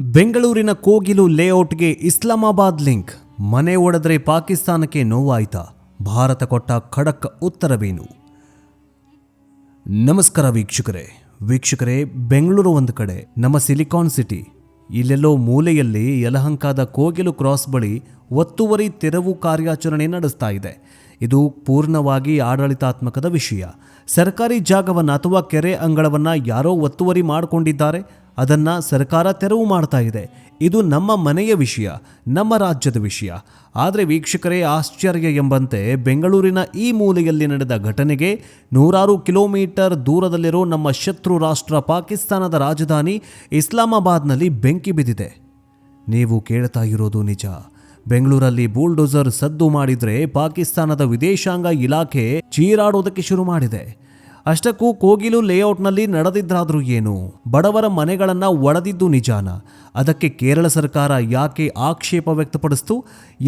ಬೆಂಗಳೂರಿನ ಕೋಗಿಲು ಲೇಔಟ್ಗೆ ಇಸ್ಲಾಮಾಬಾದ್ ಲಿಂಕ್. ಮನೆ ಒಡೆದ್ರೆ ಪಾಕಿಸ್ತಾನಕ್ಕೆ ನೋವಾಯ್ತಾ? ಭಾರತ ಕೊಟ್ಟ ಖಡಕ್ ಉತ್ತರವೇನು? ನಮಸ್ಕಾರ ವೀಕ್ಷಕರೇ, ಬೆಂಗಳೂರು ಒಂದು ಕಡೆ ನಮ್ಮ ಸಿಲಿಕಾನ್ ಸಿಟಿ, ಇಲ್ಲೆಲ್ಲೋ ಮೂಲೆಯಲ್ಲಿ ಯಲಹಂಕದ ಕೋಗಿಲು ಕ್ರಾಸ್ ಬಳಿ ಒತ್ತುವರಿ ತೆರವು ಕಾರ್ಯಾಚರಣೆ ನಡೆಸ್ತಾ ಇದೆ. ಇದು ಪೂರ್ಣವಾಗಿ ಆಡಳಿತಾತ್ಮಕದ ವಿಷಯ. ಸರ್ಕಾರಿ ಜಾಗವನ್ನು ಅಥವಾ ಕೆರೆ ಅಂಗಳವನ್ನು ಯಾರೋ ಒತ್ತುವರಿ ಮಾಡಿಕೊಂಡಿದ್ದಾರೆ, ಅದನ್ನು ಸರ್ಕಾರ ತೆರವು ಮಾಡ್ತಾ ಇದೆ. ಇದು ನಮ್ಮ ಮನೆಯ ವಿಷಯ, ನಮ್ಮ ರಾಜ್ಯದ ವಿಷಯ. ಆದರೆ ವೀಕ್ಷಕರೇ, ಆಶ್ಚರ್ಯ ಎಂಬಂತೆ ಬೆಂಗಳೂರಿನ ಈ ಮೂಲೆಯಲ್ಲಿ ನಡೆದ ಘಟನೆಗೆ ನೂರಾರು ಕಿಲೋಮೀಟರ್ ದೂರದಲ್ಲಿರೋ ನಮ್ಮ ಶತ್ರು ರಾಷ್ಟ್ರ ಪಾಕಿಸ್ತಾನದ ರಾಜಧಾನಿ ಇಸ್ಲಾಮಾಬಾದ್ನಲ್ಲಿ ಬೆಂಕಿ ಬಿದ್ದಿದೆ. ನೀವು ಕೇಳ್ತಾ ಇರೋದು ನಿಜ. ಬೆಂಗಳೂರಲ್ಲಿ ಬುಲ್ಡೋಸರ್ ಸದ್ದು ಮಾಡಿದ್ರೆ ಪಾಕಿಸ್ತಾನದ ವಿದೇಶಾಂಗ ಇಲಾಖೆ ಚೀರಾಡೋದಕ್ಕೆ ಶುರು ಮಾಡಿದೆ. ಅಷ್ಟಕ್ಕೂ ಕೋಗಿಲು ಲೇಔಟ್ನಲ್ಲಿ ನಡೆದಿದ್ದಾದ್ರೂ ಏನು? ಬಡವರ ಮನೆಗಳನ್ನು ಒಡೆದಿದ್ದು ನಿಜಾನ? ಅದಕ್ಕೆ ಕೇರಳ ಸರ್ಕಾರ ಯಾಕೆ ಆಕ್ಷೇಪ ವ್ಯಕ್ತಪಡಿಸಿತು?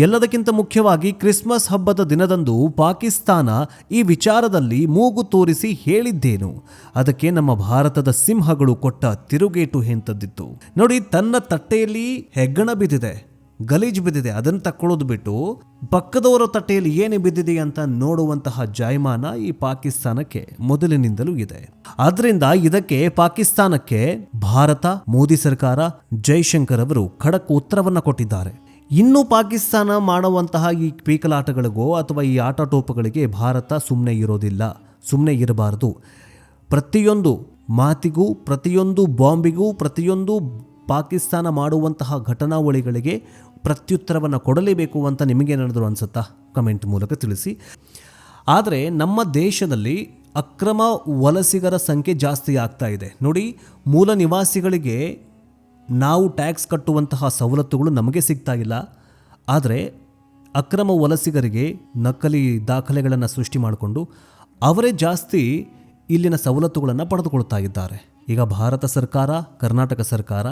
ಎಲ್ಲದಕ್ಕಿಂತ ಮುಖ್ಯವಾಗಿ ಕ್ರಿಸ್ಮಸ್ ಹಬ್ಬದ ದಿನದಂದು ಪಾಕಿಸ್ತಾನ ಈ ವಿಚಾರದಲ್ಲಿ ಮೂಗು ತೋರಿಸಿ ಹೇಳಿದ್ದೇನು? ಅದಕ್ಕೆ ನಮ್ಮ ಭಾರತದ ಸಿಂಹಗಳು ಕೊಟ್ಟ ತಿರುಗೇಟು ಎಂಥದ್ದಿತ್ತು ನೋಡಿ. ತನ್ನ ತಟ್ಟೆಯಲ್ಲಿ ಹೆಗ್ಗಣ ಬಿದ್ದಿದೆ, ಗಲೀಜು ಬಿದ್ದಿದೆ, ಅದನ್ನು ತಕ್ಕೊಳ್ಳೋದು ಬಿಟ್ಟು ಪಕ್ಕದವರ ತಟ್ಟೆಯಲ್ಲಿ ಏನು ಬಿದ್ದಿದೆ ಅಂತ ನೋಡುವಂತಹ ಜಾಯಮಾನ ಈ ಪಾಕಿಸ್ತಾನಕ್ಕೆ ಮೊದಲಿನಿಂದಲೂ ಇದೆ. ಆದ್ರಿಂದ ಇದಕ್ಕೆ ಪಾಕಿಸ್ತಾನಕ್ಕೆ ಭಾರತ, ಮೋದಿ ಸರ್ಕಾರ, ಜೈಶಂಕರ್ ಅವರು ಖಡಕ್ ಉತ್ತರವನ್ನ ಕೊಟ್ಟಿದ್ದಾರೆ. ಇನ್ನು ಪಾಕಿಸ್ತಾನ ಮಾಡುವಂತಹ ಈ ಪೀಕಲಾಟಗಳಿಗೋ ಅಥವಾ ಈ ಆಟೋಪಗಳಿಗೆ ಭಾರತ ಸುಮ್ಮನೆ ಇರೋದಿಲ್ಲ, ಸುಮ್ಮನೆ ಇರಬಾರದು. ಪ್ರತಿಯೊಂದು ಮಾತಿಗೂ, ಪ್ರತಿಯೊಂದು ಬಾಂಬಿಗೂ, ಪ್ರತಿಯೊಂದು ಪಾಕಿಸ್ತಾನ ಮಾಡುವಂತಹ ಘಟನಾವಳಿಗಳಿಗೆ ಪ್ರತ್ಯುತ್ತರವನ್ನು ಕೊಡಲೇಬೇಕು ಅಂತ ನಿಮಗೇನಾದರೂ ಅನಿಸುತ್ತಾ? ಕಮೆಂಟ್ ಮೂಲಕ ತಿಳಿಸಿ. ಆದರೆ ನಮ್ಮ ದೇಶದಲ್ಲಿ ಅಕ್ರಮ ವಲಸಿಗರ ಸಂಖ್ಯೆ ಜಾಸ್ತಿ ಆಗ್ತಾ ಇದೆ ನೋಡಿ. ಮೂಲ ನಿವಾಸಿಗಳಿಗೆ ನಾವು ಟ್ಯಾಕ್ಸ್ ಕಟ್ಟುವಂತಹ ಸವಲತ್ತುಗಳು ನಮಗೆ ಸಿಗ್ತಾ ಇಲ್ಲ. ಆದರೆ ಅಕ್ರಮ ವಲಸಿಗರಿಗೆ ನಕಲಿ ದಾಖಲೆಗಳನ್ನು ಸೃಷ್ಟಿ ಮಾಡಿಕೊಂಡು ಅವರೇ ಜಾಸ್ತಿ ಇಲ್ಲಿನ ಸವಲತ್ತುಗಳನ್ನು ಪಡೆದುಕೊಳ್ತಾ ಇದ್ದಾರೆ. ಈಗ ಭಾರತ ಸರ್ಕಾರ, ಕರ್ನಾಟಕ ಸರ್ಕಾರ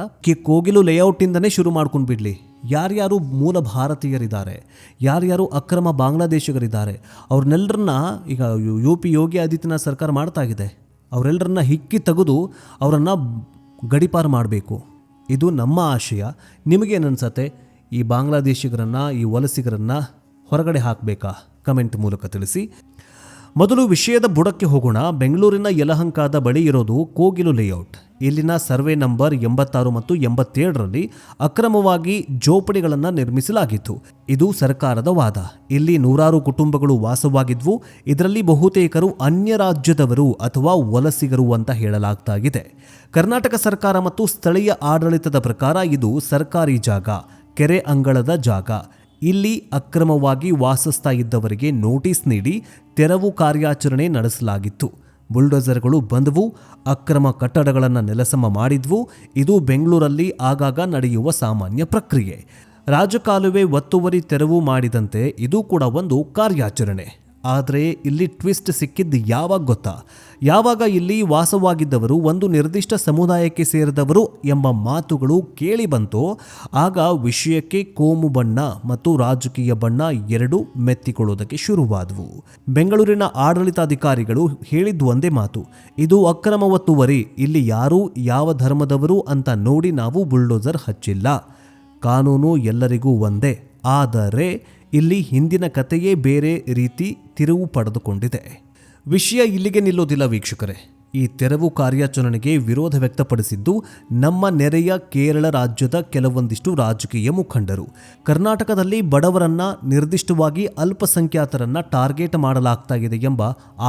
ಕೋಗಿಲು ಲೇಔಟಿಂದನೇ ಶುರು ಮಾಡ್ಕೊಂಡು ಬಿಡಲಿ. ಯಾರ್ಯಾರು ಮೂಲ ಭಾರತೀಯರಿದ್ದಾರೆ, ಯಾರ್ಯಾರು ಅಕ್ರಮ ಬಾಂಗ್ಲಾದೇಶಿಗರಿದ್ದಾರೆ, ಅವ್ರನ್ನೆಲ್ಲರನ್ನ ಈಗ UP ಯೋಗಿ ಆದಿತ್ಯನಾಥ್ ಸರ್ಕಾರ ಮಾಡ್ತಾ ಇದೆ. ಅವರೆಲ್ಲರನ್ನ ಹಿಕ್ಕಿ ತೆಗೆದು ಅವರನ್ನು ಗಡಿಪಾರು ಮಾಡಬೇಕು. ಇದು ನಮ್ಮ ಆಶಯ. ನಿಮಗೇನನ್ಸತ್ತೆ? ಈ ಬಾಂಗ್ಲಾದೇಶಿಗರನ್ನು, ಈ ವಲಸಿಗರನ್ನು ಹೊರಗಡೆ ಹಾಕಬೇಕಾ? ಕಮೆಂಟ್ ಮೂಲಕ ತಿಳಿಸಿ. ಮೊದಲು ವಿಷಯದ ಬುಡಕ್ಕೆ ಹೋಗೋಣ. ಬೆಂಗಳೂರಿನ ಯಲಹಂಕದ ಬಳಿ ಇರೋದು ಕೋಗಿಲು ಲೇಔಟ್. ಇಲ್ಲಿನ ಸರ್ವೆ ನಂಬರ್ 86 ಮತ್ತು 87ರಲ್ಲಿ ಅಕ್ರಮವಾಗಿ ಜೋಪಡಿಗಳನ್ನು ನಿರ್ಮಿಸಲಾಗಿತ್ತು. ಇದು ಸರ್ಕಾರದ ವಾದ. ಇಲ್ಲಿ ನೂರಾರು ಕುಟುಂಬಗಳು ವಾಸವಾಗಿದ್ವು. ಇದರಲ್ಲಿ ಬಹುತೇಕರು ಅನ್ಯ ರಾಜ್ಯದವರು ಅಥವಾ ವಲಸಿಗರು ಅಂತ ಹೇಳಲಾಗ್ತಾ ಇದೆ. ಕರ್ನಾಟಕ ಸರ್ಕಾರ ಮತ್ತು ಸ್ಥಳೀಯ ಆಡಳಿತದ ಪ್ರಕಾರ ಇದು ಸರ್ಕಾರಿ ಜಾಗ, ಕೆರೆ ಅಂಗಳದ ಜಾಗ. ಇಲ್ಲಿ ಅಕ್ರಮವಾಗಿ ವಾಸಿಸ್ತಾ ಇದ್ದವರಿಗೆ ನೋಟಿಸ್ ನೀಡಿ ತೆರವು ಕಾರ್ಯಾಚರಣೆ ನಡೆಸಲಾಗಿತ್ತು. ಬುಲ್ಡೋಸರ್ಗಳು ಬಂದವು, ಅಕ್ರಮ ಕಟ್ಟಡಗಳನ್ನು ನೆಲಸಮ ಮಾಡಿದ್ವು. ಇದು ಬೆಂಗಳೂರಲ್ಲಿ ಆಗಾಗ ನಡೆಯುವ ಸಾಮಾನ್ಯ ಪ್ರಕ್ರಿಯೆ. ರಾಜಕಾಲುವೆ ಒತ್ತುವರಿ ತೆರವು ಮಾಡಿದಂತೆ ಇದು ಕೂಡ ಒಂದು ಕಾರ್ಯಾಚರಣೆ. ಆದರೆ ಇಲ್ಲಿ ಟ್ವಿಸ್ಟ್ ಸಿಕ್ಕಿದ್ದು ಯಾವಾಗ ಗೊತ್ತಾ? ಯಾವಾಗ ಇಲ್ಲಿ ವಾಸವಾಗಿದ್ದವರು ಒಂದು ನಿರ್ದಿಷ್ಟ ಸಮುದಾಯಕ್ಕೆ ಸೇರಿದವರು ಎಂಬ ಮಾತುಗಳು ಕೇಳಿ ಬಂತೋ ಆಗ ವಿಷಯಕ್ಕೆ ಕೋಮು ಬಣ್ಣ ಮತ್ತು ರಾಜಕೀಯ ಬಣ್ಣ ಎರಡೂ ಮೆತ್ತಿಕೊಳ್ಳೋದಕ್ಕೆ ಶುರುವಾದವು. ಬೆಂಗಳೂರಿನ ಆಡಳಿತಾಧಿಕಾರಿಗಳು ಹೇಳಿದ್ದು ಒಂದೇ ಮಾತು, ಇದು ಅಕ್ರಮ ಒತ್ತುವರಿ, ಇಲ್ಲಿ ಯಾರೂ ಯಾವ ಧರ್ಮದವರು ಅಂತ ನೋಡಿ ನಾವು ಬುಲ್ಡೋಸರ್ ಹಚ್ಚಿಲ್ಲ. ಕಾನೂನು ಎಲ್ಲರಿಗೂ ಒಂದೇ. ಆದರೆ ಇಲ್ಲಿ ಹಿಂದಿನ ಕಥೆಯೇ ಬೇರೆ ರೀತಿ ತಿರುವು ಪಡೆದುಕೊಂಡಿದೆ. ವಿಷಯ ಇಲ್ಲಿಗೆ ನಿಲ್ಲೋದಿಲ್ಲ ವೀಕ್ಷಕರೇ. ಈ ತೆರವು ಕಾರ್ಯಾಚರಣೆಗೆ ವಿರೋಧ ವ್ಯಕ್ತಪಡಿಸಿದ್ದು ನಮ್ಮ ನೆರೆಯ ಕೇರಳ ರಾಜ್ಯದ ಕೆಲವೊಂದಿಷ್ಟು ರಾಜಕೀಯ ಮುಖಂಡರು. ಕರ್ನಾಟಕದಲ್ಲಿ ಬಡವರನ್ನ, ನಿರ್ದಿಷ್ಟವಾಗಿ ಅಲ್ಪಸಂಖ್ಯಾತರನ್ನ ಟಾರ್ಗೆಟ್ ಮಾಡಲಾಗ್ತಾ ಇದೆ ಎಂಬ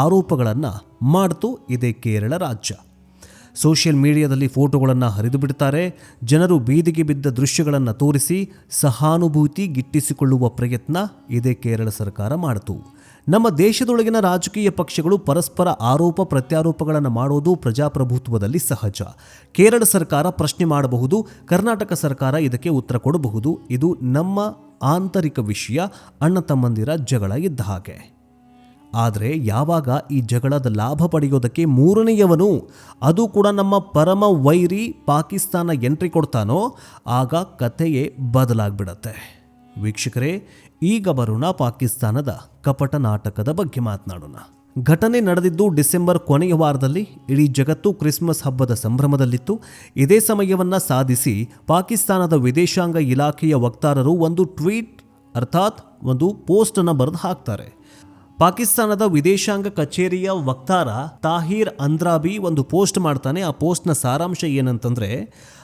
ಆರೋಪಗಳನ್ನು ಮಾಡ್ತು ಇದೇ ಕೇರಳ ರಾಜ್ಯ. ಸೋಷಿಯಲ್ ಮೀಡಿಯಾದಲ್ಲಿ ಫೋಟೋಗಳನ್ನು ಹರಿದು ಬಿಡ್ತಾರೆ. ಜನರು ಬೀದಿಗೆ ಬಿದ್ದ ದೃಶ್ಯಗಳನ್ನು ತೋರಿಸಿ ಸಹಾನುಭೂತಿ ಗಿಟ್ಟಿಸಿಕೊಳ್ಳುವ ಪ್ರಯತ್ನ ಇದೇ ಕೇರಳ ಸರ್ಕಾರ ಮಾಡಿತು. ನಮ್ಮ ದೇಶದೊಳಗಿನ ರಾಜಕೀಯ ಪಕ್ಷಗಳು ಪರಸ್ಪರ ಆರೋಪ ಪ್ರತ್ಯಾರೋಪಗಳನ್ನು ಮಾಡೋದು ಪ್ರಜಾಪ್ರಭುತ್ವದಲ್ಲಿ ಸಹಜ. ಕೇರಳ ಸರ್ಕಾರ ಪ್ರಶ್ನೆ ಮಾಡಬಹುದು, ಕರ್ನಾಟಕ ಸರ್ಕಾರ ಇದಕ್ಕೆ ಉತ್ತರ ಕೊಡಬಹುದು. ಇದು ನಮ್ಮ ಆಂತರಿಕ ವಿಷಯ, ಅಣ್ಣ ತಮ್ಮಂದಿರ ಜಗಳ ಇದ್ದ ಹಾಗೆ. ಆದರೆ ಯಾವಾಗ ಈ ಜಗಳದ ಲಾಭ ಪಡೆಯೋದಕ್ಕೆ ಮೂರನೆಯವನು, ಅದು ಕೂಡ ನಮ್ಮ ಪರಮ ವೈರಿ ಪಾಕಿಸ್ತಾನ ಎಂಟ್ರಿ ಕೊಡ್ತಾನೋ ಆಗ ಕಥೆಯೇ ಬದಲಾಗ್ಬಿಡತ್ತೆ. ವೀಕ್ಷಕರೇ, ಈಗ ಬರೋಣ ಪಾಕಿಸ್ತಾನದ ಕಪಟ ನಾಟಕದ ಬಗ್ಗೆ ಮಾತನಾಡೋಣ. ಘಟನೆ ನಡೆದಿದ್ದು ಡಿಸೆಂಬರ್ ಕೊನೆಯ ವಾರದಲ್ಲಿ. ಇಡೀ ಜಗತ್ತು ಕ್ರಿಸ್ಮಸ್ ಹಬ್ಬದ ಸಂಭ್ರಮದಲ್ಲಿತ್ತು. ಇದೇ ಸಮಯವನ್ನು ಸಾಧಿಸಿ ಪಾಕಿಸ್ತಾನದ ವಿದೇಶಾಂಗ ಇಲಾಖೆಯ ವಕ್ತಾರರು ಒಂದು ಟ್ವೀಟ್ ಅರ್ಥಾತ್ ಒಂದು ಪೋಸ್ಟನ್ನು ಬರೆದು ಹಾಕ್ತಾರೆ. ಪಾಕಿಸ್ತಾನದ ವಿದೇಶಾಂಗ ಕಚೇರಿಯ ವಕ್ತಾರ ತಾಹಿರ್ ಅಂದ್ರಾಬಿ ಒಂದು ಪೋಸ್ಟ್ ಮಾಡ್ತಾನೆ. ಆ ಪೋಸ್ಟ್ನ ಸಾರಾಂಶ ಏನಂತಂದರೆ,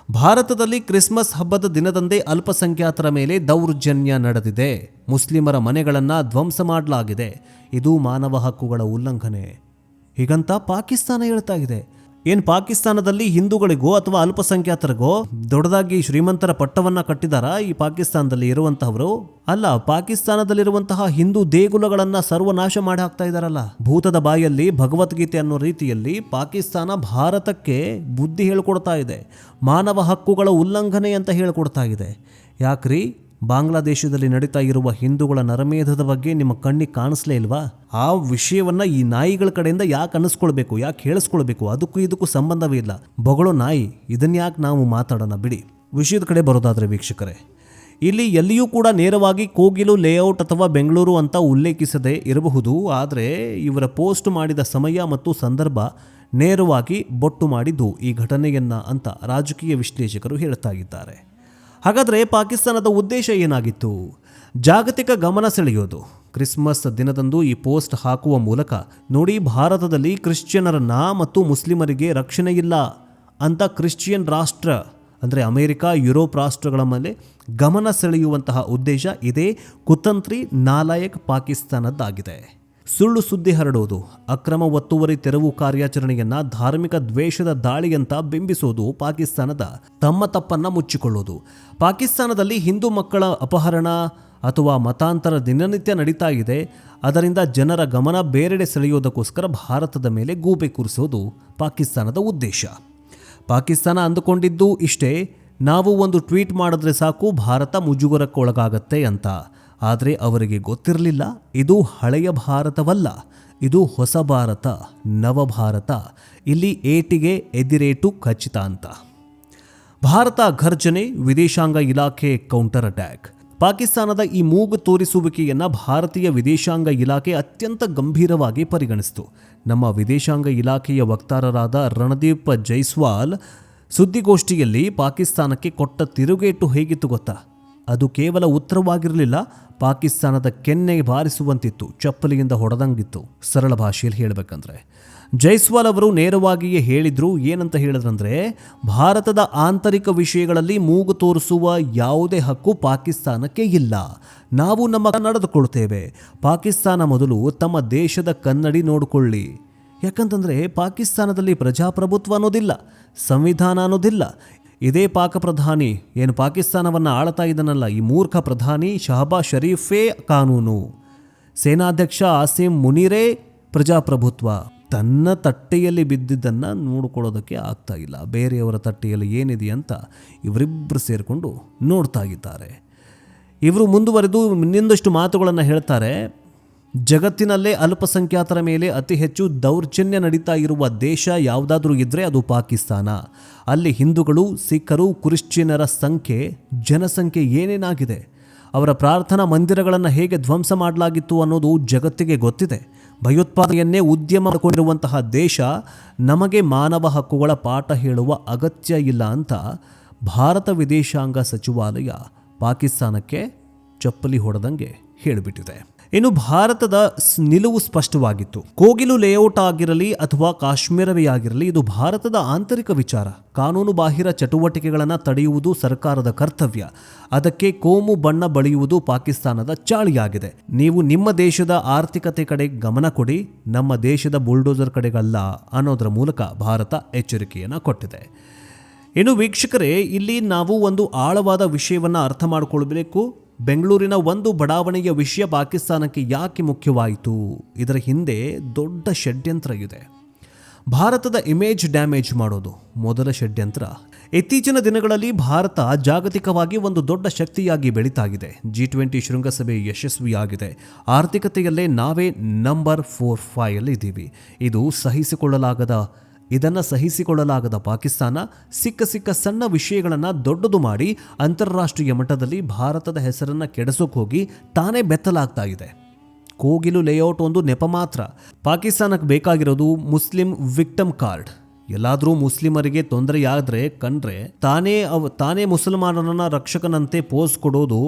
ಭಾರತದಲ್ಲಿ ಕ್ರಿಸ್ಮಸ್ ಹಬ್ಬದ ದಿನದಂದೇ ಅಲ್ಪಸಂಖ್ಯಾತರ ಮೇಲೆ ದೌರ್ಜನ್ಯ ನಡೆದಿದೆ. ಮುಸ್ಲಿಮರ ಮನೆಗಳನ್ನು ಧ್ವಂಸ ಮಾಡಲಾಗಿದೆ. ಇದು ಮಾನವ ಹಕ್ಕುಗಳ ಉಲ್ಲಂಘನೆ. ಹೀಗಂತ ಪಾಕಿಸ್ತಾನ ಹೇಳ್ತಾ ಇದೆ. ಏನು ಪಾಕಿಸ್ತಾನದಲ್ಲಿ ಹಿಂದೂಗಳಿಗೋ ಅಥವಾ ಅಲ್ಪಸಂಖ್ಯಾತರಿಗೋ ದೊಡ್ಡದಾಗಿ ಶ್ರೀಮಂತರ ಪಟ್ಟವನ್ನು ಕಟ್ಟಿದಾರಾ ಈ ಪಾಕಿಸ್ತಾನದಲ್ಲಿ ಇರುವಂತಹವರು? ಅಲ್ಲ, ಪಾಕಿಸ್ತಾನದಲ್ಲಿರುವಂತಹ ಹಿಂದೂ ದೇಗುಲಗಳನ್ನು ಸರ್ವನಾಶ ಮಾಡಿ ಹಾಕ್ತಾ ಇದ್ದಾರಲ್ಲ. ಭೂತದ ಬಾಯಲ್ಲಿ ಭಗವದ್ಗೀತೆ ಅನ್ನೋ ರೀತಿಯಲ್ಲಿ ಪಾಕಿಸ್ತಾನ ಭಾರತಕ್ಕೆ ಬುದ್ಧಿ ಹೇಳ್ಕೊಡ್ತಾ ಇದೆ. ಮಾನವ ಹಕ್ಕುಗಳ ಉಲ್ಲಂಘನೆ ಅಂತ ಹೇಳ್ಕೊಡ್ತಾ ಇದೆ. ಯಾಕ್ರಿ ಬಾಂಗ್ಲಾದೇಶದಲ್ಲಿ ನಡೀತಾ ಇರುವ ಹಿಂದೂಗಳ ನರಮೇಧದ ಬಗ್ಗೆ ನಿಮ್ಮ ಕಣ್ಣಿಗೆ ಕಾಣಿಸ್ಲೇ ಇಲ್ವಾ? ಆ ವಿಷಯವನ್ನು ಈ ನಾಯಿಗಳ ಕಡೆಯಿಂದ ಯಾಕೆ ಅನ್ನಿಸ್ಕೊಳ್ಬೇಕು, ಯಾಕೆ ಹೇಳಿಸ್ಕೊಳ್ಬೇಕು? ಅದಕ್ಕೂ ಇದಕ್ಕೂ ಸಂಬಂಧವೇ ಇಲ್ಲ. ಬೊಗಳೋ ನಾಯಿ, ಇದನ್ಯಾಕೆ ನಾವು ಮಾತಾಡೋಣ ಬಿಡಿ. ವಿಷಯದ ಕಡೆ ಬರೋದಾದರೆ ವೀಕ್ಷಕರೇ, ಇಲ್ಲಿ ಎಲ್ಲಿಯೂ ಕೂಡ ನೇರವಾಗಿ ಕೋಗಿಲು ಲೇಔಟ್ ಅಥವಾ ಬೆಂಗಳೂರು ಅಂತ ಉಲ್ಲೇಖಿಸದೇ ಇರಬಹುದು. ಆದರೆ ಇವರ ಪೋಸ್ಟ್ ಮಾಡಿದ ಸಮಯ ಮತ್ತು ಸಂದರ್ಭ ನೇರವಾಗಿ ಬೊಟ್ಟು ಮಾಡಿದ್ದು ಈ ಘಟನೆಯನ್ನ ಅಂತ ರಾಜಕೀಯ ವಿಶ್ಲೇಷಕರು ಹೇಳ್ತಾ ಇದ್ದಾರೆ. ಹಾಗಾದರೆ ಪಾಕಿಸ್ತಾನದ ಉದ್ದೇಶ ಏನಾಗಿತ್ತು? ಜಾಗತಿಕ ಗಮನ ಸೆಳೆಯೋದು. ಕ್ರಿಸ್ಮಸ್ ದಿನದಂದು ಈ ಪೋಸ್ಟ್ ಹಾಕುವ ಮೂಲಕ ನೋಡಿ, ಭಾರತದಲ್ಲಿ ಕ್ರಿಶ್ಚಿಯನರನ್ನ ಮತ್ತು ಮುಸ್ಲಿಮರಿಗೆ ರಕ್ಷಣೆ ಇಲ್ಲ ಅಂತ ಕ್ರಿಶ್ಚಿಯನ್ ರಾಷ್ಟ್ರ ಅಂದರೆ ಅಮೆರಿಕ, ಯುರೋಪ್ ರಾಷ್ಟ್ರಗಳ ಮೇಲೆ ಗಮನ ಸೆಳೆಯುವಂತಹ ಉದ್ದೇಶ ಇದೇ ಕುತಂತ್ರಿ ನಾಲಾಯಕ್ ಪಾಕಿಸ್ತಾನದ್ದಾಗಿದೆ. ಸುಳ್ಳು ಸುದ್ದಿ ಹರಡೋದು, ಅಕ್ರಮ ಒತ್ತುವರಿ ತೆರವು ಕಾರ್ಯಾಚರಣೆಯನ್ನು ಧಾರ್ಮಿಕ ದ್ವೇಷದ ದಾಳಿಯಂತ ಬಿಂಬಿಸೋದು, ಪಾಕಿಸ್ತಾನದ ತಮ್ಮ ತಪ್ಪನ್ನು ಮುಚ್ಚಿಕೊಳ್ಳೋದು. ಪಾಕಿಸ್ತಾನದಲ್ಲಿ ಹಿಂದೂ ಮಕ್ಕಳ ಅಪಹರಣ ಅಥವಾ ಮತಾಂತರ ದಿನನಿತ್ಯ ನಡೀತಾ ಇದೆ. ಅದರಿಂದ ಜನರ ಗಮನ ಬೇರೆಡೆ ಸೆಳೆಯೋದಕ್ಕೋಸ್ಕರ ಭಾರತದ ಮೇಲೆ ಗೂಬೆ ಕೂರಿಸೋದು ಪಾಕಿಸ್ತಾನದ ಉದ್ದೇಶ. ಪಾಕಿಸ್ತಾನ ಅಂದುಕೊಂಡಿದ್ದು ಇಷ್ಟೇ, ನಾವು ಒಂದು ಟ್ವೀಟ್ ಮಾಡಿದ್ರೆ ಸಾಕು ಭಾರತ ಮುಜುಗರಕ್ಕೊಳಗಾಗತ್ತೆ ಅಂತ. ಆದರೆ ಅವರಿಗೆ ಗೊತ್ತಿರಲಿಲ್ಲ, ಇದು ಹಳೆಯ ಭಾರತವಲ್ಲ, ಇದು ಹೊಸ ಭಾರತ, ನವಭಾರತ. ಇಲ್ಲಿ ಏಟಿಗೆ ಎದಿರೇಟು ಖಚಿತ ಅಂತ. ಭಾರತ ಘರ್ಜನೆ, ವಿದೇಶಾಂಗ ಇಲಾಖೆ ಕೌಂಟರ್ ಅಟ್ಯಾಕ್. ಪಾಕಿಸ್ತಾನದ ಈ ಮೂಗು ತೋರಿಸುವಿಕೆಯನ್ನು ಭಾರತೀಯ ವಿದೇಶಾಂಗ ಇಲಾಖೆ ಅತ್ಯಂತ ಗಂಭೀರವಾಗಿ ಪರಿಗಣಿಸಿತು. ನಮ್ಮ ವಿದೇಶಾಂಗ ಇಲಾಖೆಯ ವಕ್ತಾರರಾದ ರಣದೀಪ್ ಜೈಸ್ವಾಲ್ ಸುದ್ದಿಗೋಷ್ಠಿಯಲ್ಲಿ ಪಾಕಿಸ್ತಾನಕ್ಕೆ ಕೊಟ್ಟ ತಿರುಗೇಟು ಹೇಗಿತ್ತು ಗೊತ್ತಾ? ಅದು ಕೇವಲ ಉತ್ತರವಾಗಿರಲಿಲ್ಲ, ಪಾಕಿಸ್ತಾನದ ಕೆನ್ನೆ ಬಾರಿಸುವಂತಿತ್ತು, ಚಪ್ಪಲಿಯಿಂದ ಹೊಡೆದಂಗಿತ್ತು. ಸರಳ ಭಾಷೆಯಲ್ಲಿ ಹೇಳಬೇಕಂದ್ರೆ ಜೈಸ್ವಾಲ್ ಅವರು ನೇರವಾಗಿಯೇ ಹೇಳಿದ್ರು. ಏನಂತ ಹೇಳಿದ್ರಂದ್ರೆ, ಭಾರತದ ಆಂತರಿಕ ವಿಷಯಗಳಲ್ಲಿ ಮೂಗು ತೋರಿಸುವ ಯಾವುದೇ ಹಕ್ಕು ಪಾಕಿಸ್ತಾನಕ್ಕೆ ಇಲ್ಲ. ನಾವು ನಮ್ಮ ನಡೆದುಕೊಳ್ತೇವೆ. ಪಾಕಿಸ್ತಾನ ಮೊದಲು ತಮ್ಮ ದೇಶದ ಕನ್ನಡಿ ನೋಡಿಕೊಳ್ಳಿ. ಯಾಕಂತಂದರೆ ಪಾಕಿಸ್ತಾನದಲ್ಲಿ ಪ್ರಜಾಪ್ರಭುತ್ವ ಅನ್ನೋದಿಲ್ಲ, ಸಂವಿಧಾನ ಅನ್ನೋದಿಲ್ಲ. ಇದೇ ಪಾಕ ಪ್ರಧಾನಿ ಏನು ಪಾಕಿಸ್ತಾನವನ್ನು ಆಳ್ತಾ ಇದ್ದಾನಲ್ಲ, ಈ ಮೂರ್ಖ ಪ್ರಧಾನಿ ಶಹಬಾಜ್ ಶರೀಫೇ ಕಾನೂನು, ಸೇನಾಧ್ಯಕ್ಷ ಆಸಿಮ್ ಮುನೀರೇ ಪ್ರಜಾಪ್ರಭುತ್ವ. ತನ್ನ ತಟ್ಟೆಯಲ್ಲಿ ಬಿದ್ದಿದ್ದನ್ನು ನೋಡ್ಕೊಳ್ಳೋದಕ್ಕೆ ಆಗ್ತಾ ಇಲ್ಲ. ಬೇರೆಯವರ ತಟ್ಟೆಯಲ್ಲಿ ಏನಿದೆ ಅಂತ ಇವರಿಬ್ಬರು ಸೇರಿಕೊಂಡು ನೋಡ್ತಾ ಇದ್ದಾರೆ. ಇವರು ಮುಂದುವರೆದು ಇನ್ನೊಂದಷ್ಟು ಮಾತುಗಳನ್ನು ಹೇಳ್ತಾರೆ. ಜಗತ್ತಿನಲ್ಲೇ ಅಲ್ಪಸಂಖ್ಯಾತರ ಮೇಲೆ ಅತಿ ಹೆಚ್ಚು ದೌರ್ಜನ್ಯ ನಡೀತಾ ಇರುವ ದೇಶ ಯಾವುದಾದ್ರೂ ಇದ್ದರೆ ಅದು ಪಾಕಿಸ್ತಾನ. ಅಲ್ಲಿ ಹಿಂದೂಗಳು, ಸಿಖ್ಖರು, ಕ್ರಿಶ್ಚಿಯನರ ಜನಸಂಖ್ಯೆ ಏನೇನಾಗಿದೆ, ಅವರ ಪ್ರಾರ್ಥನಾ ಮಂದಿರಗಳನ್ನು ಹೇಗೆ ಧ್ವಂಸ ಮಾಡಲಾಗಿತ್ತು ಅನ್ನೋದು ಜಗತ್ತಿಗೆ ಗೊತ್ತಿದೆ. ಭಯೋತ್ಪಾದನೆಯನ್ನೇ ಉದ್ಯಮ ಮಾಡಿಕೊಂಡಿರುವಂತಹ ದೇಶ. ನಮಗೆ ಮಾನವ ಹಕ್ಕುಗಳ ಪಾಠ ಹೇಳುವ ಅಗತ್ಯ ಇಲ್ಲ ಅಂತ ಭಾರತ ವಿದೇಶಾಂಗ ಸಚಿವಾಲಯ ಪಾಕಿಸ್ತಾನಕ್ಕೆ ಚಪ್ಪಲಿ ಹೊಡೆದಂಗೆ ಹೇಳಿಬಿಟ್ಟಿದೆ. ಇನ್ನು ಭಾರತದ ನಿಲುವು ಸ್ಪಷ್ಟವಾಗಿತ್ತು. ಕೋಗಿಲು ಲೇಔಟ್ ಆಗಿರಲಿ ಅಥವಾ ಕಾಶ್ಮೀರವೇ ಆಗಿರಲಿ, ಇದು ಭಾರತದ ಆಂತರಿಕ ವಿಚಾರ. ಕಾನೂನು ಬಾಹಿರ ಚಟುವಟಿಕೆಗಳನ್ನು ತಡೆಯುವುದು ಸರ್ಕಾರದ ಕರ್ತವ್ಯ. ಅದಕ್ಕೆ ಕೋಮು ಬಣ್ಣ ಬಳಿಯುವುದು ಪಾಕಿಸ್ತಾನದ ಚಾಳಿಯಾಗಿದೆ. ನೀವು ನಿಮ್ಮ ದೇಶದ ಆರ್ಥಿಕತೆ ಕಡೆ ಗಮನ ಕೊಡಿ, ನಮ್ಮ ದೇಶದ ಬುಲ್ಡೋಸರ್ ಕಡೆಗಲ್ಲ ಅನ್ನೋದರ ಮೂಲಕ ಭಾರತ ಎಚ್ಚರಿಕೆಯನ್ನು ಕೊಟ್ಟಿದೆ. ಇನ್ನು ವೀಕ್ಷಕರೇ, ಇಲ್ಲಿ ನಾವು ಒಂದು ಆಳವಾದ ವಿಷಯವನ್ನು ಅರ್ಥ ಮಾಡಿಕೊಳ್ಬೇಕು. ಬೆಂಗಳೂರಿನ ಒಂದು ಬಡಾವಣೆಯ ವಿಷಯ ಪಾಕಿಸ್ತಾನಕ್ಕೆ ಯಾಕೆ ಮುಖ್ಯವಾಯಿತು? ಇದರ ಹಿಂದೆ ದೊಡ್ಡ ಷಡ್ಯಂತ್ರ ಇದೆ. ಭಾರತದ ಇಮೇಜ್ ಡ್ಯಾಮೇಜ್ ಮಾಡೋದು ಮೊದಲ ಷಡ್ಯಂತ್ರ. ಇತ್ತೀಚಿನ ದಿನಗಳಲ್ಲಿ ಭಾರತ ಜಾಗತಿಕವಾಗಿ ಒಂದು ದೊಡ್ಡ ಶಕ್ತಿಯಾಗಿ ಬೆಳೀತಾಗಿದೆ. G20 ಶೃಂಗಸಭೆ ಯಶಸ್ವಿಯಾಗಿದೆ. ಆರ್ಥಿಕತೆಯಲ್ಲೇ ನಾವೇ ನಂಬರ್ 4-5 ಇದ್ದೀವಿ. ಇದನ್ನು ಸಹಿಸಿಕೊಳ್ಳಲಾಗದ ಪಾಕಿಸ್ತಾನ ಸಿಕ್ಕ ಸಣ್ಣ ವಿಷಯಗಳನ್ನು ದೊಡ್ಡದು ಮಾಡಿ ಅಂತಾರಾಷ್ಟ್ರೀಯ ಮಟ್ಟದಲ್ಲಿ ಭಾರತದ ಹೆಸರನ್ನು ಕೆಡಿಸೋಕೆ ಹೋಗಿ ತಾನೇ ಬೆತ್ತಲಾಗ್ತಾ ಇದೆ. ಕೋಗಿಲು ಲೇಔಟ್ ಒಂದು ನೆಪ ಮಾತ್ರ. ಪಾಕಿಸ್ತಾನಕ್ಕೆ ಬೇಕಾಗಿರೋದು ಮುಸ್ಲಿಂ ವಿಕ್ಟಮ್ ಕಾರ್ಡ್. ಎಲ್ಲಾದರೂ ಮುಸ್ಲಿಮರಿಗೆ ತೊಂದರೆಯಾದರೆ ಕಂಡ್ರೆ ತಾನೇ ಮುಸಲ್ಮಾನರನ್ನ ರಕ್ಷಕನಂತೆ ಪೋಸ್ ಕೊಡೋದು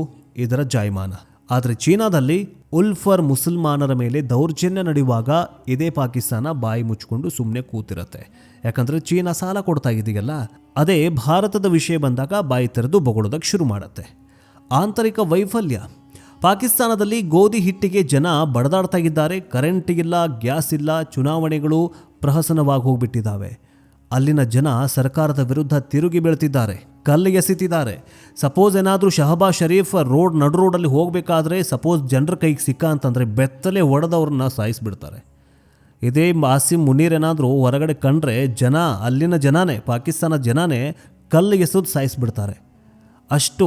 ಇದರ ಜಾಯಮಾನ. ಆದರೆ ಚೀನಾದಲ್ಲಿ ಉಲ್ಫರ್ ಮುಸಲ್ಮಾನರ ಮೇಲೆ ದೌರ್ಜನ್ಯ ನಡೆಯುವಾಗ ಇದೇ ಪಾಕಿಸ್ತಾನ ಬಾಯಿ ಮುಚ್ಚಿಕೊಂಡು ಸುಮ್ಮನೆ ಕೂತಿರತ್ತೆ. ಯಾಕಂದರೆ ಚೀನಾ ಸಾಲ ಕೊಡ್ತಾ ಇದೆಯಲ್ಲ, ಅದೇ ಭಾರತದ ವಿಷಯ ಬಂದಾಗ ಬಾಯಿ ತೆರೆದು ಬೊಗಳೋದಕ್ಕೆ ಶುರು ಮಾಡುತ್ತೆ. ಆಂತರಿಕ ವೈಫಲ್ಯ. ಪಾಕಿಸ್ತಾನದಲ್ಲಿ ಗೋಧಿ ಹಿಟ್ಟಿಗೆ ಜನ ಬಡದಾಡ್ತಾ ಇದ್ದಾರೆ. ಕರೆಂಟ್ ಇಲ್ಲ, ಗ್ಯಾಸ್ ಇಲ್ಲ, ಚುನಾವಣೆಗಳು ಪ್ರಹಸನವಾಗಿ ಹೋಗ್ಬಿಟ್ಟಿದ್ದಾವೆ. ಅಲ್ಲಿನ ಜನ ಸರ್ಕಾರದ ವಿರುದ್ಧ ತಿರುಗಿ ಬೀಳ್ತಿದ್ದಾರೆ, ಕಲ್ಲು ಎಸಿತಿದ್ದಾರೆ. ಸಪೋಸ್ ಏನಾದರೂ ಶಹಬಾಜ್ ಶರೀಫ್ ನಡು ರೋಡಲ್ಲಿ ಹೋಗಬೇಕಾದ್ರೆ ಸಪೋಸ್ ಜನರ ಕೈಗೆ ಸಿಕ್ಕ ಅಂತಂದರೆ ಬೆತ್ತಲೆ ಹೊಡೆದವ್ರನ್ನ ಸಾಯಿಸಿಬಿಡ್ತಾರೆ. ಇದೇ ಆಸಿಮ್ ಮುನೀರ್ ಏನಾದರೂ ಹೊರಗಡೆ ಕಂಡ್ರೆ ಅಲ್ಲಿನ ಜನನೇ, ಪಾಕಿಸ್ತಾನ ಜನನೇ ಕಲ್ಲು ಎಸೆದು ಸಾಯಿಸಿಬಿಡ್ತಾರೆ. ಅಷ್ಟು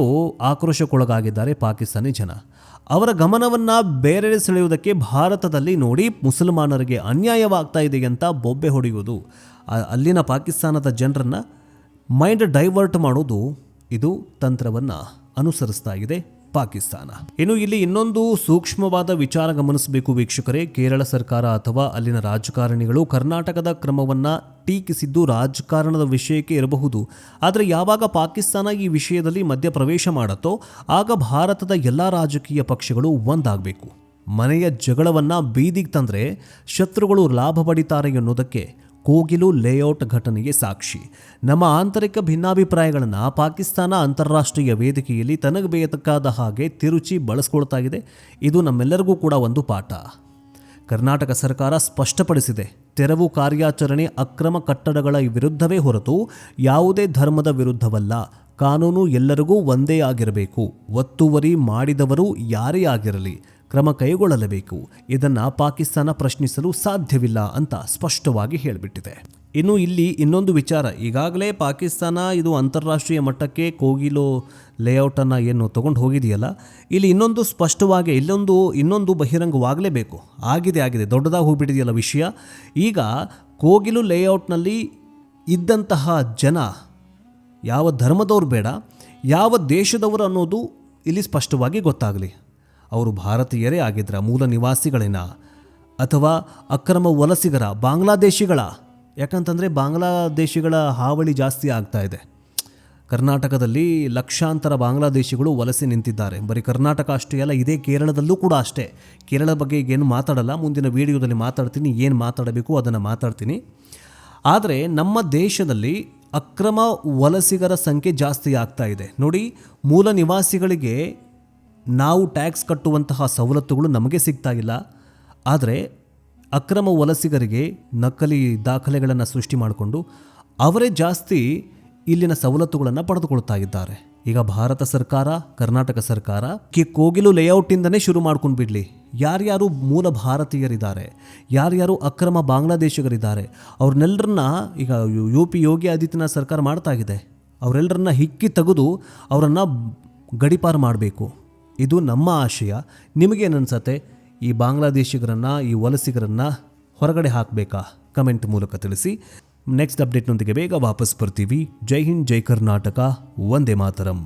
ಆಕ್ರೋಶಕ್ಕೊಳಗಾಗಿದ್ದಾರೆ ಪಾಕಿಸ್ತಾನಿ ಜನ. ಅವರ ಗಮನವನ್ನು ಬೇರೆ ಸೆಳೆಯುವುದಕ್ಕೆ ಭಾರತದಲ್ಲಿ ನೋಡಿ ಮುಸಲ್ಮಾನರಿಗೆ ಅನ್ಯಾಯವಾಗ್ತಾ ಇದೆ ಅಂತ ಬೊಬ್ಬೆ ಹೊಡೆಯುವುದು, ಅಲ್ಲಿನ ಪಾಕಿಸ್ತಾನದ ಜನರನ್ನು ಮೈಂಡ್ ಡೈವರ್ಟ್ ಮಾಡೋದು, ಇದು ತಂತ್ರವನ್ನು ಅನುಸರಿಸ್ತಾ ಇದೆ ಪಾಕಿಸ್ತಾನ. ಇನ್ನು ಇಲ್ಲಿ ಇನ್ನೊಂದು ಸೂಕ್ಷ್ಮವಾದ ವಿಚಾರ ಗಮನಿಸಬೇಕು ವೀಕ್ಷಕರೇ. ಕೇರಳ ಸರ್ಕಾರ ಅಥವಾ ಅಲ್ಲಿನ ರಾಜಕಾರಣಿಗಳು ಕರ್ನಾಟಕದ ಕ್ರಮವನ್ನು ಟೀಕಿಸಿದ್ದು ರಾಜಕಾರಣದ ವಿಷಯಕ್ಕೆ ಇರಬಹುದು. ಆದರೆ ಯಾವಾಗ ಪಾಕಿಸ್ತಾನ ಈ ವಿಷಯದಲ್ಲಿ ಮಧ್ಯಪ್ರವೇಶ ಮಾಡುತ್ತೋ ಆಗ ಭಾರತದ ಎಲ್ಲ ರಾಜಕೀಯ ಪಕ್ಷಗಳು ಒಂದಾಗಬೇಕು. ಮನೆಯ ಜಗಳವನ್ನು ಬೀದಿಗೆ ತಂದರೆ ಶತ್ರುಗಳು ಲಾಭ ಪಡಿತಾರೆ ಎನ್ನುವುದಕ್ಕೆ ಕೋಗಿಲು ಲೇಔಟ್ ಘಟನೆಗೆ ಸಾಕ್ಷಿ. ನಮ್ಮ ಆಂತರಿಕ ಭಿನ್ನಾಭಿಪ್ರಾಯಗಳನ್ನು ಪಾಕಿಸ್ತಾನ ಅಂತಾರಾಷ್ಟ್ರೀಯ ವೇದಿಕೆಯಲ್ಲಿ ತನಗೆ ಬೇಕಾದ ಹಾಗೆ ತಿರುಚಿ ಬಳಸ್ಕೊಳ್ತಾ ಇದೆ. ಇದು ನಮ್ಮೆಲ್ಲರಿಗೂ ಕೂಡ ಒಂದು ಪಾಠ. ಕರ್ನಾಟಕ ಸರ್ಕಾರ ಸ್ಪಷ್ಟಪಡಿಸಿದೆ, ತೆರವು ಕಾರ್ಯಾಚರಣೆ ಅಕ್ರಮ ಕಟ್ಟಡಗಳ ವಿರುದ್ಧವೇ ಹೊರತು ಯಾವುದೇ ಧರ್ಮದ ವಿರುದ್ಧವಲ್ಲ. ಕಾನೂನು ಎಲ್ಲರಿಗೂ ಒಂದೇ ಆಗಿರಬೇಕು. ಒತ್ತುವರಿ ಮಾಡಿದವರು ಯಾರೇ ಆಗಿರಲಿ ಕ್ರಮ ಕೈಗೊಳ್ಳಲೇಬೇಕು. ಇದನ್ನು ಪಾಕಿಸ್ತಾನ ಪ್ರಶ್ನಿಸಲು ಸಾಧ್ಯವಿಲ್ಲ ಅಂತ ಸ್ಪಷ್ಟವಾಗಿ ಹೇಳಿಬಿಟ್ಟಿದೆ. ಇನ್ನು ಇಲ್ಲಿ ಇನ್ನೊಂದು ವಿಚಾರ, ಈಗಾಗಲೇ ಪಾಕಿಸ್ತಾನ ಇದು ಅಂತಾರಾಷ್ಟ್ರೀಯ ಮಟ್ಟಕ್ಕೆ ಕೋಗಿಲು ಲೇಔಟನ್ನು ಏನು ತೊಗೊಂಡು ಹೋಗಿದೆಯಲ್ಲ, ಇಲ್ಲಿ ಇನ್ನೊಂದು ಸ್ಪಷ್ಟವಾಗಿ ಇನ್ನೊಂದು ಬಹಿರಂಗವಾಗಲೇಬೇಕು. ಆಗಿದೆ ದೊಡ್ಡದಾಗಿ ಹೋಗ್ಬಿಟ್ಟಿದೆಯಲ್ಲ ವಿಷಯ. ಈಗ ಕೋಗಿಲು ಲೇಔಟ್ನಲ್ಲಿ ಇದ್ದಂತಹ ಜನ ಯಾವ ಧರ್ಮದವ್ರು ಬೇಡ, ಯಾವ ದೇಶದವರು ಅನ್ನೋದು ಇಲ್ಲಿ ಸ್ಪಷ್ಟವಾಗಿ ಗೊತ್ತಾಗಲಿ. ಅವರು ಭಾರತೀಯರೇ ಆಗಿದ್ರ, ಮೂಲ ನಿವಾಸಿಗಳೇನ, ಅಥವಾ ಅಕ್ರಮ ವಲಸಿಗರ, ಬಾಂಗ್ಲಾದೇಶಿಗಳ? ಯಾಕಂತಂದರೆ ಬಾಂಗ್ಲಾದೇಶಿಗಳ ಹಾವಳಿ ಜಾಸ್ತಿ ಆಗ್ತಾ ಇದೆ. ಕರ್ನಾಟಕದಲ್ಲಿ ಲಕ್ಷಾಂತರ ಬಾಂಗ್ಲಾದೇಶಿಗಳು ವಲಸೆ ನಿಂತಿದ್ದಾರೆ. ಬರೀ ಕರ್ನಾಟಕ ಅಷ್ಟೇ ಅಲ್ಲ, ಇದೇ ಕೇರಳದಲ್ಲೂ ಕೂಡ ಅಷ್ಟೇ. ಕೇರಳ ಬಗ್ಗೆ ಈಗೇನು ಮಾತಾಡಲ್ಲ, ಮುಂದಿನ ವಿಡಿಯೋದಲ್ಲಿ ಮಾತಾಡ್ತೀನಿ, ಏನು ಮಾತಾಡಬೇಕು ಅದನ್ನು ಮಾತಾಡ್ತೀನಿ. ಆದರೆ ನಮ್ಮ ದೇಶದಲ್ಲಿ ಅಕ್ರಮ ವಲಸಿಗರ ಸಂಖ್ಯೆ ಜಾಸ್ತಿ ಆಗ್ತಾ ಇದೆ. ನೋಡಿ, ಮೂಲ ನಿವಾಸಿಗಳಿಗೆ ನಾವು ಟ್ಯಾಕ್ಸ್ ಕಟ್ಟುವಂತಹ ಸವಲತ್ತುಗಳು ನಮಗೆ ಸಿಗ್ತಾ ಇಲ್ಲ. ಆದರೆ ಅಕ್ರಮ ವಲಸಿಗರಿಗೆ ನಕಲಿ ದಾಖಲೆಗಳನ್ನು ಸೃಷ್ಟಿ ಮಾಡಿಕೊಂಡು ಅವರೇ ಜಾಸ್ತಿ ಇಲ್ಲಿನ ಸವಲತ್ತುಗಳನ್ನು ಪಡೆದುಕೊಳ್ತಾ ಇದ್ದಾರೆ. ಈಗ ಭಾರತ ಸರ್ಕಾರ, ಕರ್ನಾಟಕ ಸರ್ಕಾರ ಕೋಗಿಲು ಲೇಔಟಿಂದನೇ ಶುರು ಮಾಡ್ಕೊಂಡು ಬಿಡಲಿ. ಯಾರ್ಯಾರು ಮೂಲ ಭಾರತೀಯರಿದ್ದಾರೆ, ಯಾರ್ಯಾರು ಅಕ್ರಮ ಬಾಂಗ್ಲಾದೇಶಿಗರಿದ್ದಾರೆ, ಅವ್ರನ್ನೆಲ್ಲರನ್ನ ಈಗ ಯೋಗಿ ಆದಿತ್ಯನಾಥ್ ಸರ್ಕಾರ ಮಾಡ್ತಾ ಇದೆ. ಅವರೆಲ್ಲರನ್ನ ಹಿಕ್ಕಿ ತೆಗೆದು ಅವರನ್ನು ಗಡಿಪಾರು ಮಾಡಬೇಕು. ಇದು ನಮ್ಮ ಆಶಯ. ನಿಮಗೇನನ್ಸತ್ತೆ? ಈ ಬಾಂಗ್ಲಾದೇಶಿಗರನ್ನು, ಈ ವಲಸಿಗರನ್ನು ಹೊರಗಡೆ ಹಾಕಬೇಕಾ? ಕಮೆಂಟ್ ಮೂಲಕ ತಿಳಿಸಿ. ನೆಕ್ಸ್ಟ್ ಅಪ್ಡೇಟ್ನೊಂದಿಗೆ ಬೇಗ ವಾಪಸ್ ಬರ್ತೀವಿ. ಜೈ ಹಿಂದ್, ಜೈ ಕರ್ನಾಟಕ, ವಂದೇ ಮಾತರಂ.